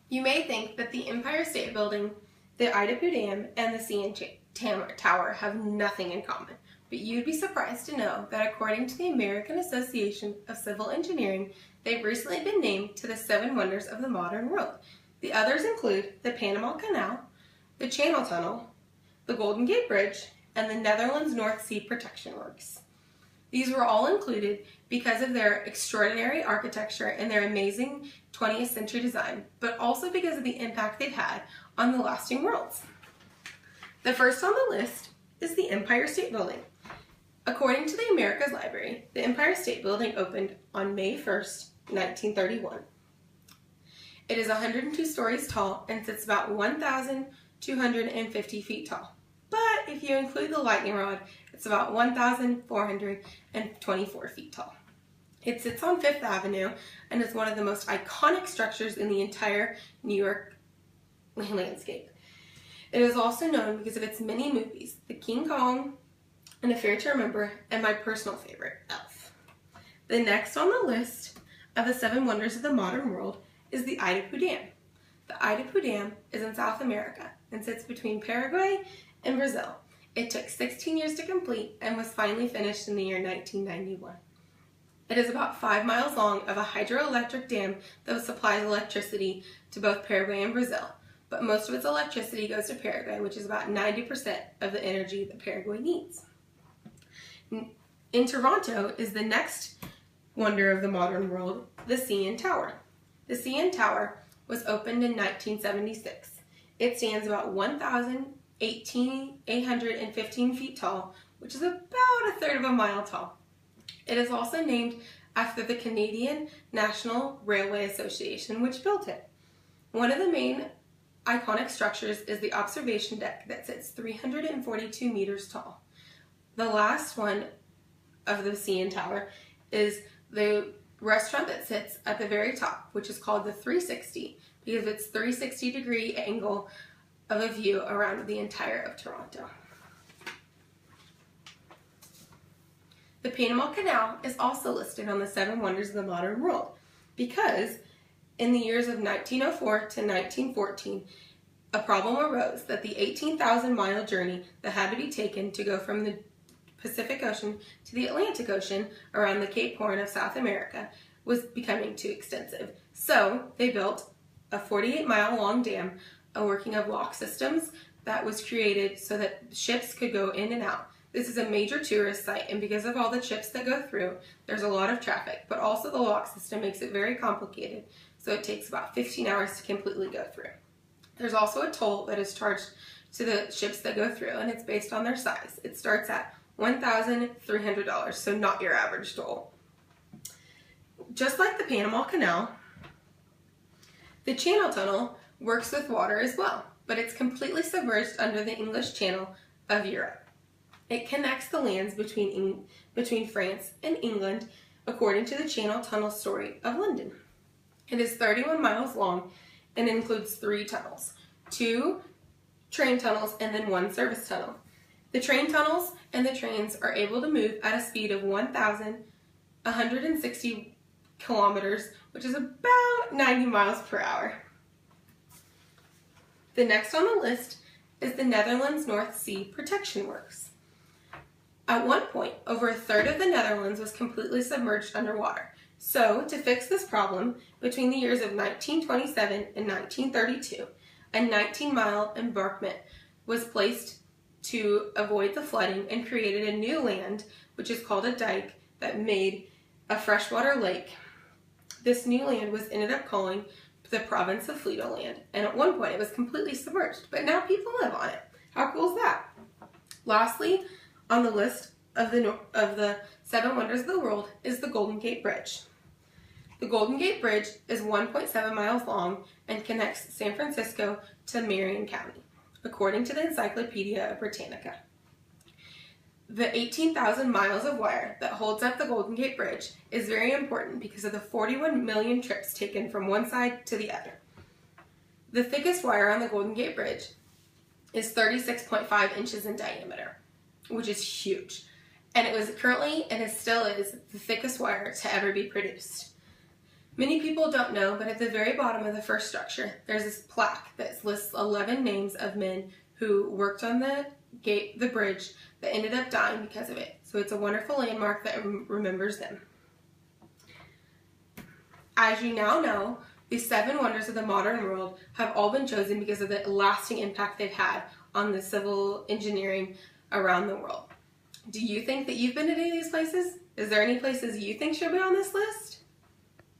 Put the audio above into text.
You may think that the Empire State Building, the Oedipu Dam, and the CN Tower have nothing in common, but you'd be surprised to know that according to the American Association of Civil Engineering, they've recently been named to the 7 wonders of the modern world. The others include the Panama Canal, the Channel Tunnel, the Golden Gate Bridge, and the Netherlands North Sea Protection Works. These were all included because of their extraordinary architecture and their amazing 20th century design, but also because of the impact they've had on the lasting worlds. The first on the list is the Empire State Building. According to the America's Library, the Empire State Building opened on May 1st, 1931. It is 102 stories tall and sits about 1,250 feet tall. But if you include the lightning rod, it's about 1,424 feet tall. It sits on Fifth Avenue and is one of the most iconic structures in the entire New York landscape. It is also known because of its many movies, The King Kong, An Affair to Remember, and my personal favorite, Elf. The next on the list of the 7 wonders of the modern world is the Oedipu Dam. The Oedipu Dam is in South America and sits between Paraguay and Brazil. It took 16 years to complete and was finally finished in the year 1991. It is about 5 miles long of a hydroelectric dam that supplies electricity to both Paraguay and Brazil, but most of its electricity goes to Paraguay, which is about 90% of the energy that Paraguay needs. In Toronto is the next wonder of the modern world, the CN Tower. The CN Tower was opened in 1976. It stands about 1,815 feet tall, which is about a third of a mile tall. It is also named after the Canadian National Railway Association, which built it. One of the main iconic structures is the observation deck that sits 342 meters tall. The last one of the CN Tower is the restaurant that sits at the very top, which is called the 360 because of its 360-degree angle of a view around the entire of Toronto. The Panama Canal is also listed on the 7 wonders of the modern world because in the years of 1904 to 1914, a problem arose that the 18,000-mile journey that had to be taken to go from the Pacific Ocean to the Atlantic Ocean around the Cape Horn of South America was becoming too extensive. So they built a 48-mile long dam, a working of lock systems that was created so that ships could go in and out. This is a major tourist site, and because of all the ships that go through, there's a lot of traffic, but also the lock system makes it very complicated, so it takes about 15 hours to completely go through. There's also a toll that is charged to the ships that go through, and it's based on their size. It starts at $1,300, so not your average toll. Just like the Panama Canal, the Channel Tunnel works with water as well, but it's completely submerged under the English Channel of Europe. It connects the lands between France and England according to the Channel Tunnel story of London. It is 31 miles long and includes 3 tunnels, 2 train tunnels and then 1 service tunnel. The train tunnels and the trains are able to move at a speed of 1,160 kilometers, which is about 90 miles per hour. The next on the list is the Netherlands North Sea Protection Works. At one point, over a third of the Netherlands was completely submerged underwater. So, to fix this problem, between the years of 1927 and 1932, a 19-mile embankment was placed to avoid the flooding and created a new land, which is called a dike, that made a freshwater lake. This new land was ended up calling the province of Flevoland, and at one point it was completely submerged, but now people live on it. How cool is that? Lastly, on the list of the 7 wonders of the world is the Golden Gate Bridge. The Golden Gate Bridge is 1.7 miles long and connects San Francisco to Marion County, according to the Encyclopedia Britannica. The 18,000 miles of wire that holds up the Golden Gate Bridge is very important because of the 41 million trips taken from one side to the other. The thickest wire on the Golden Gate Bridge is 36.5 inches in diameter, which is huge. And it was currently, and it still is, the thickest wire to ever be produced. Many people don't know, but at the very bottom of the first structure, there's this plaque that lists 11 names of men who worked on the bridge that ended up dying because of it. So it's a wonderful landmark that remembers them. As you now know, these 7 wonders of the modern world have all been chosen because of the lasting impact they've had on the civil engineering around the world. Do you think that you've been to any of these places? Is there any places you think should be on this list?